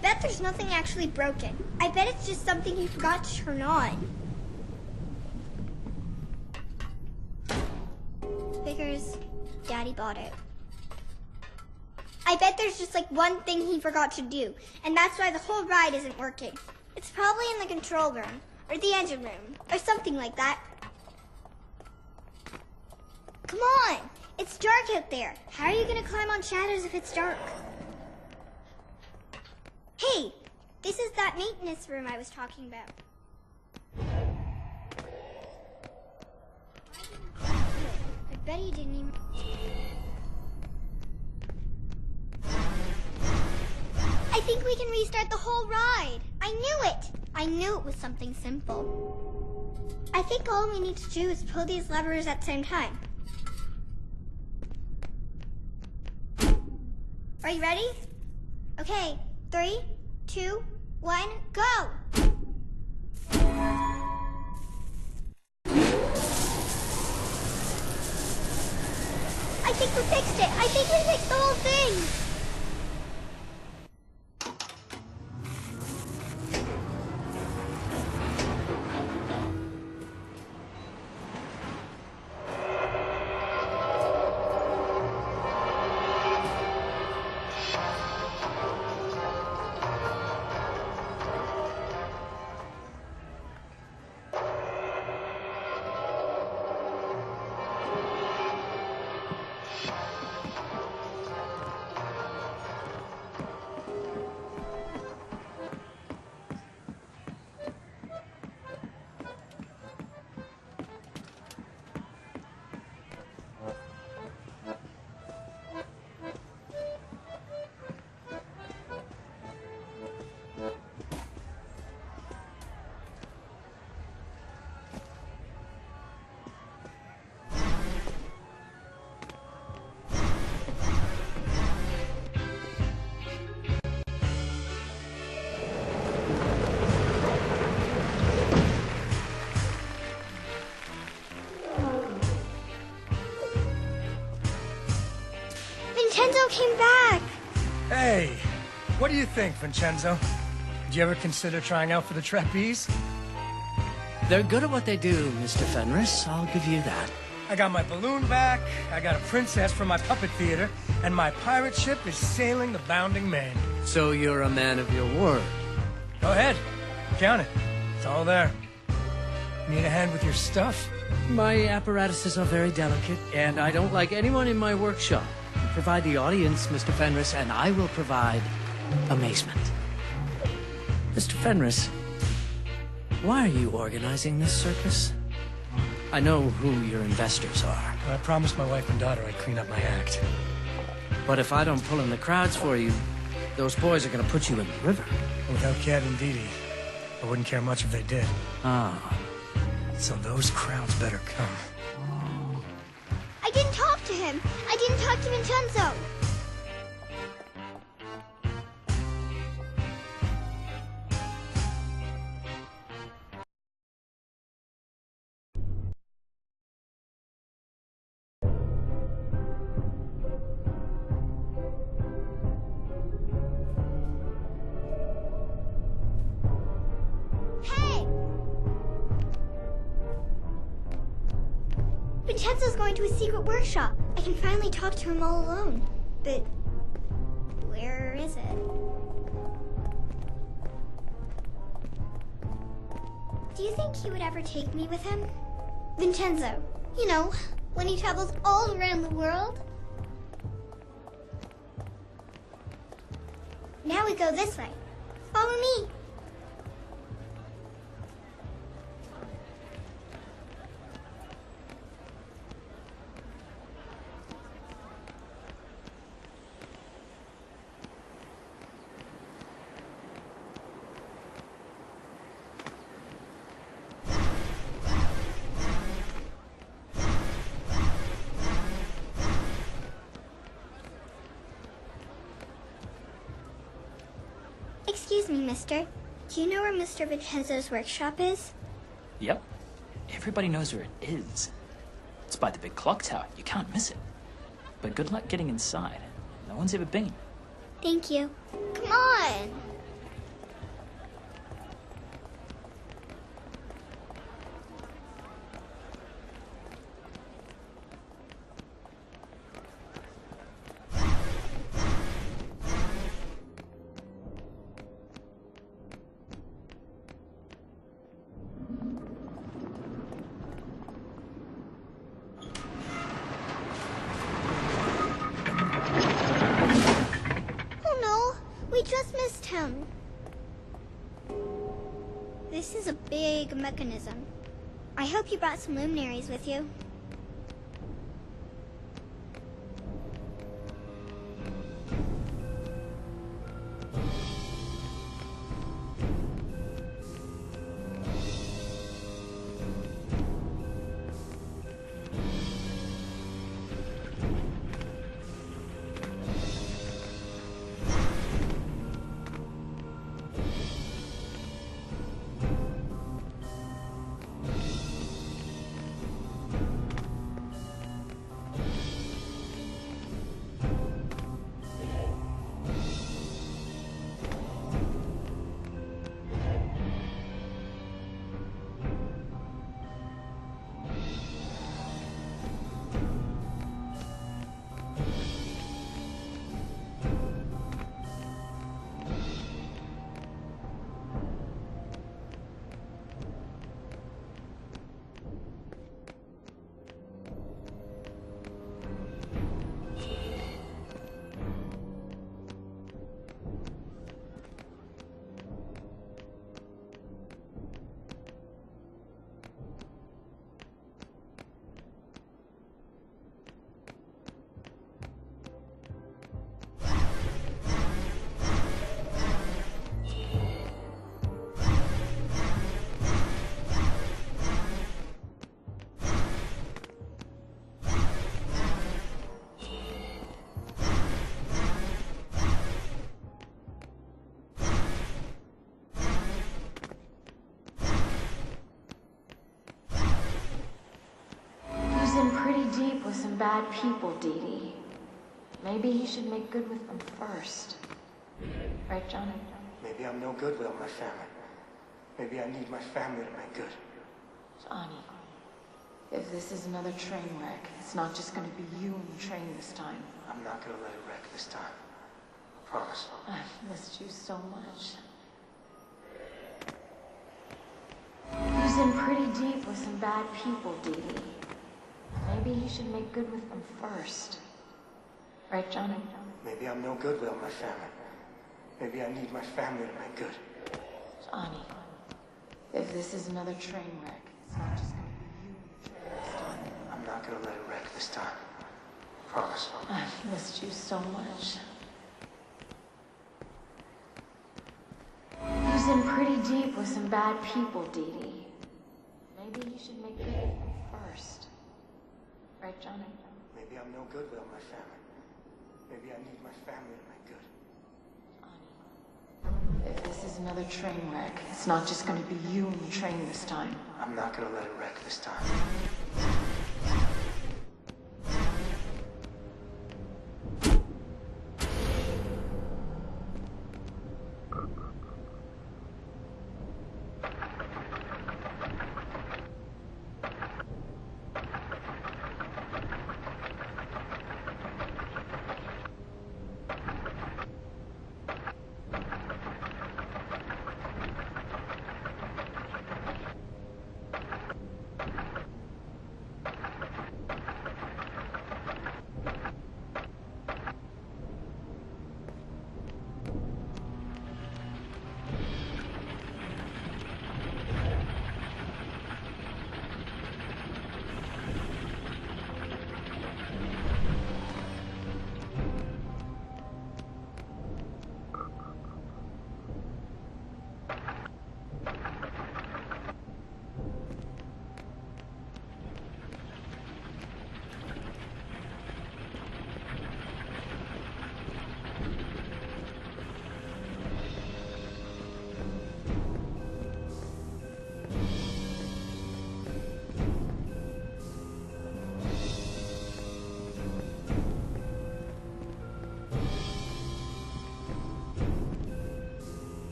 bet there's nothing actually broken. I bet it's just something he forgot to turn on. Figures Daddy bought it. I bet there's just like one thing he forgot to do, and that's why the whole ride isn't working. It's probably in the control room, or the engine room, or something like that. Come on! It's dark out there. How are you gonna climb on shadows if it's dark? Hey! This is that maintenance room I was talking about. I bet he didn't even... I think we can restart the whole ride. I knew it. I knew it was something simple. I think all we need to do is pull these levers at the same time. Are you ready? Okay, 3, 2, 1, go! I think we fixed it. I think we fixed the whole thing. Vincenzo came back! Hey, what do you think, Vincenzo? Did you ever consider trying out for the trapeze? They're good at what they do, Mr. Fenris. I'll give you that. I got my balloon back, I got a princess from my puppet theater, and my pirate ship is sailing the bounding main. So you're a man of your word. Go ahead, count it. It's all there. Need a hand with your stuff? My apparatuses are very delicate, and I don't like anyone in my workshop. Provide the audience, Mr. Fenris, and I will provide amazement. Mr. Fenris, why are you organizing this circus? I know who your investors are. I promised my wife and daughter I'd clean up my act. But if I don't pull in the crowds for you, those boys are going to put you in the river. Without Cat and Dee Dee, I wouldn't care much if they did. Ah. So those crowds better come. I didn't talk to him. I didn't talk to Vincenzo. Hey! Vincenzo's going to his secret workshop. I can finally talk to him all alone. But where is it? Do you think he would ever take me with him? Vincenzo, you know, when he travels all around the world. Now we go this way. Follow me. Excuse me, mister. Do you know where Mr. Vincenzo's workshop is? Yep. Everybody knows where it is. It's by the big clock tower. You can't miss it. But good luck getting inside. No one's ever been. Thank you. Come on. We just missed him. This is a big mechanism. I hope you brought some luminaries with you. Pretty deep with some bad people, Dee Dee. Maybe he should make good with them first. Right, Johnny? Maybe I'm no good without my family. Maybe I need my family to make good. Johnny, if this is another train wreck, it's not just gonna be you and the train this time. I'm not gonna let it wreck this time. I promise. I've missed you so much. He's in pretty deep with some bad people, Dee Dee. Maybe he should make good with them first. Right, Johnny? Maybe I'm no good without my family. Maybe I need my family to make good. Johnny, if this is another train wreck, it's not just gonna be you and the train this time. I'm not gonna let it wreck this time. I promise. I've missed you so much. He's in pretty deep with some bad people, Dee Dee. Maybe he should make good with them first. Right, Johnny? Maybe I'm no good without my family. Maybe I need my family to make good. Johnny, if this is another train wreck, it's not just gonna be you and the train this time. I'm not gonna let it wreck this time.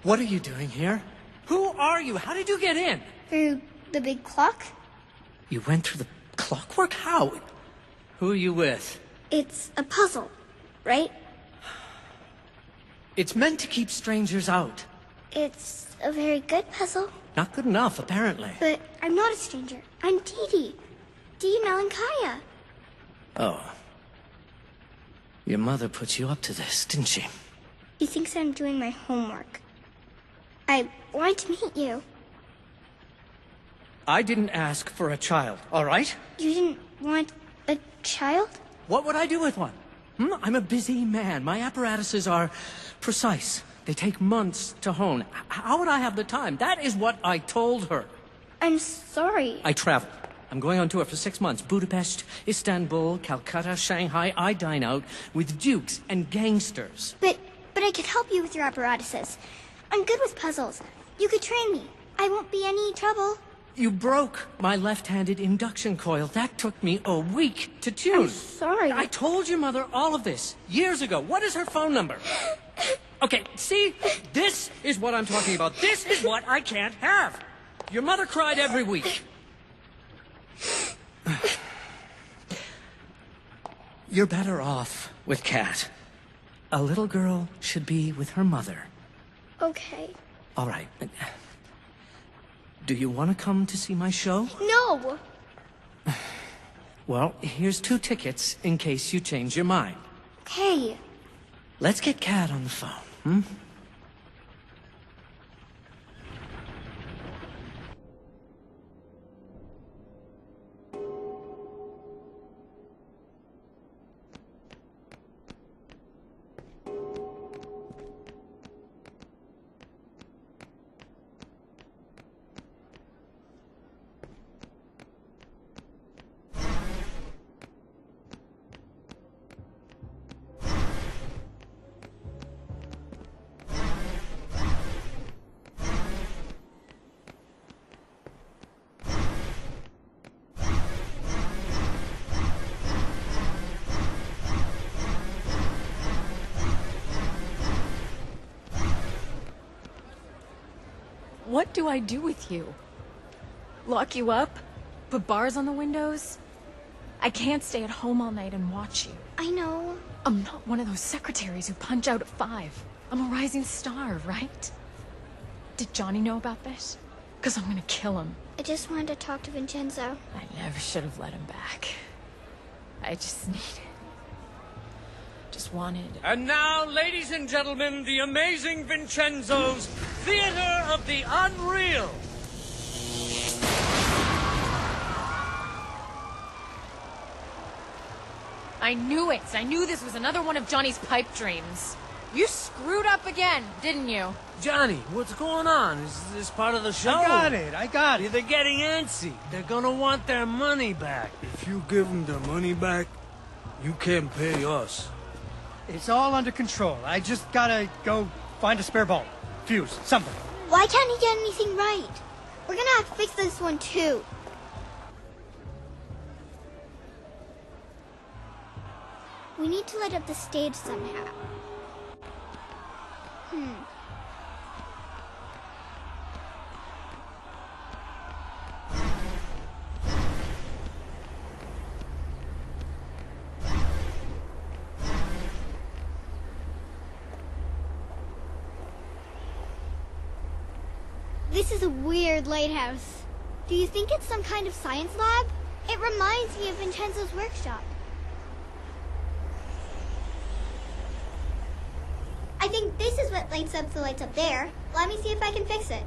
What are you doing here? Who are you? How did you get in? Through the big clock? You went through the clockwork? How? Who are you with? It's a puzzle, right? It's meant to keep strangers out. It's a very good puzzle. Not good enough, apparently. But I'm not a stranger. I'm Dee Dee. Dee Malankaya. Oh. Your mother put you up to this, didn't she? He thinks I'm doing my homework. I wanted to meet you. I didn't ask for a child, all right? You didn't want a child? What would I do with one? I'm a busy man. My apparatuses are precise. They take months to hone. How would I have the time? That is what I told her. I'm sorry. I travel. I'm going on tour for 6 months. Budapest, Istanbul, Calcutta, Shanghai. I dine out with dukes and gangsters. But I could help you with your apparatuses. I'm good with puzzles. You could train me. I won't be any trouble. You broke my left-handed induction coil. That took me a week to tune. I'm sorry. I told your mother all of this years ago. What is her phone number? Okay, see? This is what I'm talking about. This is what I can't have. Your mother cried every week. You're better off with Kat. A little girl should be with her mother. Okay. All right. Do you want to come to see my show? No! Well, here's 2 tickets in case you change your mind. Okay. Let's get Kat on the phone, What do I do with you? Lock you up? Put bars on the windows? I can't stay at home all night and watch you. I know. I'm not one of those secretaries who punch out at 5. I'm a rising star, right? Did Johnny know about this? Because I'm gonna kill him. I just wanted to talk to Vincenzo. I never should have let him back. I just wanted... And now, ladies and gentlemen, the amazing Vincenzo's Theater of the Unreal. I knew it! I knew this was another one of Johnny's pipe dreams. You screwed up again, didn't you? Johnny, what's going on? Is this part of the show? I got it. They're getting antsy. They're gonna want their money back. If you give them their money back, you can't pay us. It's all under control. I just gotta go find a spare bulb. Fuse, something. Why can't he get anything right? We're gonna have to fix this one too. We need to light up the stage somehow. This is a weird lighthouse. Do you think it's some kind of science lab? It reminds me of Vincenzo's workshop. I think this is what lights up the lights up there. Let me see if I can fix it.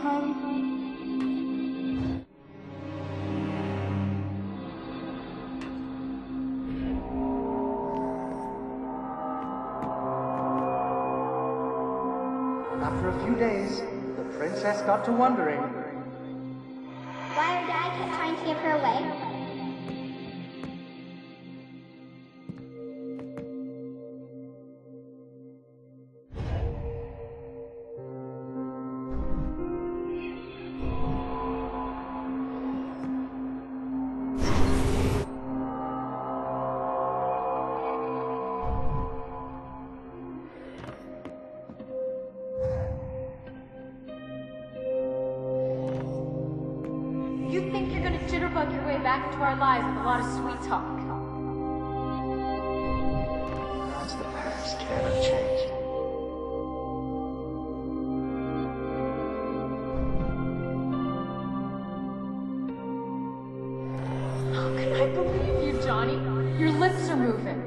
home. After a few days, the princess got to wondering Why her dad kept trying to give her away. You think you're gonna jitterbug your way back into our lives with a lot of sweet talk. that's the past cannot change. How can I believe you, Johnny? Your lips are moving.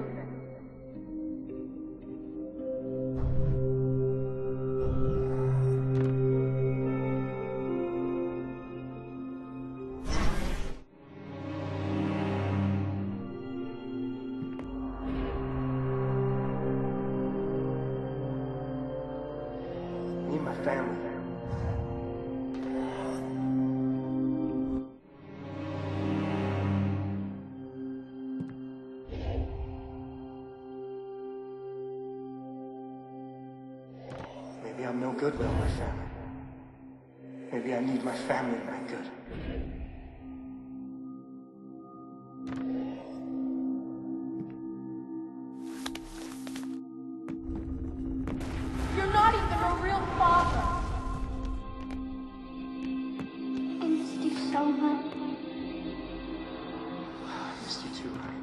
Me and my family. Maybe I'm no good without my family. Maybe I need my family to make good. You're not even a real father. I missed you so much. I missed you too, honey.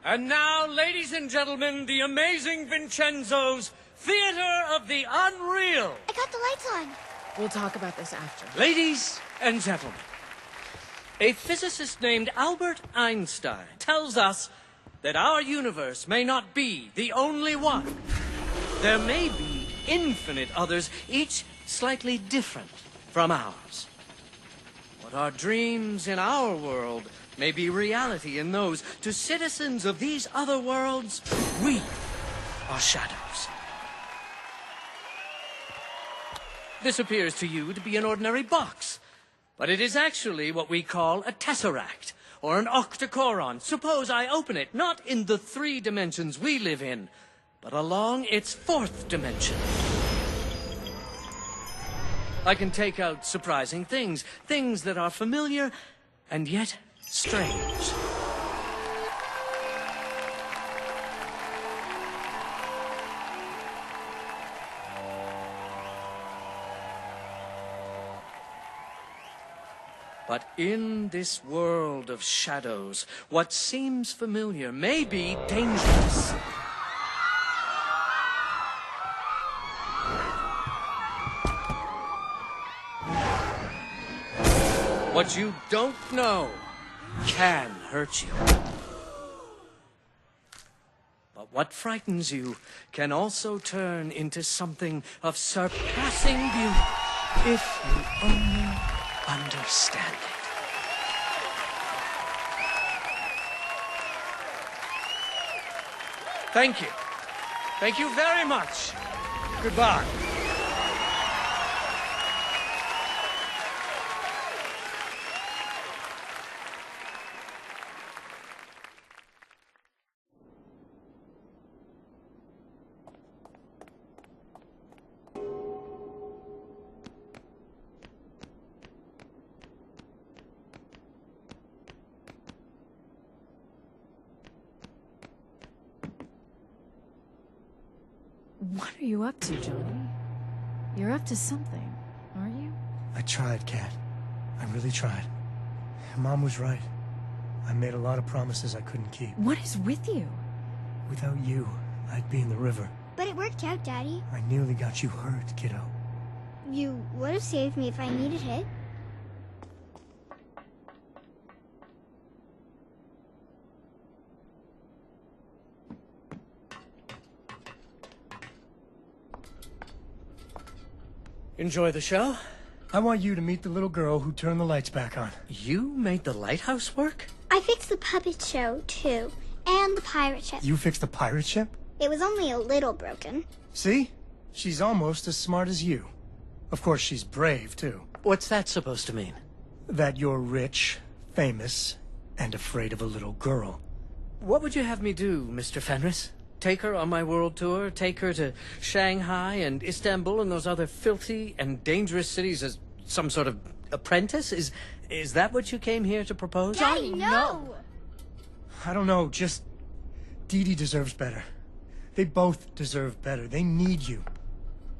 And now, ladies and gentlemen, the amazing Vincenzo's Theater of the Unreal. I got the lights on. We'll talk about this after. Ladies and gentlemen, a physicist named Albert Einstein tells us that our universe may not be the only one. There may be infinite others, each slightly different from ours. What are dreams in our world may be reality in those. To citizens of these other worlds, we are shadows. This appears to you to be an ordinary box, but it is actually what we call a tesseract, or an octocoron. Suppose I open it, not in the 3 dimensions we live in, but along its 4th dimension. I can take out surprising things, things that are familiar and yet strange. But in this world of shadows, what seems familiar may be dangerous. What you don't know can hurt you. But what frightens you can also turn into something of surpassing beauty if you only understand it. Thank you. Thank you very much. Goodbye. What are you up to, Johnny? You're up to something, aren't you? I tried, Kat. I really tried. Mom was right. I made a lot of promises I couldn't keep. What is with you? Without you, I'd be in the river. But it worked out, Daddy. I nearly got you hurt, kiddo. You would have saved me if I needed it. Enjoy the show? I want you to meet the little girl who turned the lights back on. You made the lighthouse work? I fixed the puppet show, too. And the pirate ship. You fixed the pirate ship? It was only a little broken. See? She's almost as smart as you. Of course, she's brave, too. What's that supposed to mean? That you're rich, famous, and afraid of a little girl. What would you have me do, Mr. Fenris? Take her on my world tour? Take her to Shanghai and Istanbul and those other filthy and dangerous cities as some sort of apprentice? Is that what you came here to propose? Daddy, no! I don't know, just... Dee Dee deserves better. They both deserve better. They need you.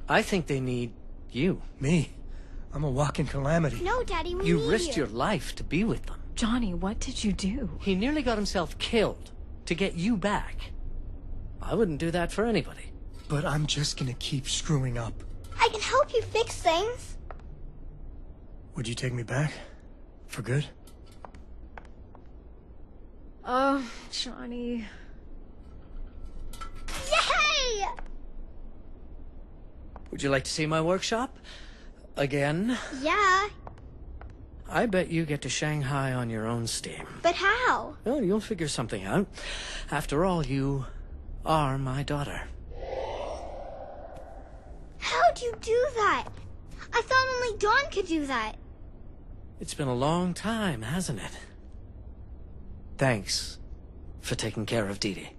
I think they need you. Me? I'm a walking calamity. No, Daddy, we You need risked your life to be with them. Johnny, what did you do? He nearly got himself killed to get you back. I wouldn't do that for anybody. But I'm just gonna keep screwing up. I can help you fix things. Would you take me back? For good? Oh, Johnny. Yay! Would you like to see my workshop? Again? Yeah, I bet you get to Shanghai on your own steam. but how? Well, you'll figure something out. After all, you are my daughter. How'd you do that? I thought only Dawn could do that. It's been a long time, hasn't it? Thanks for taking care of Dee Dee.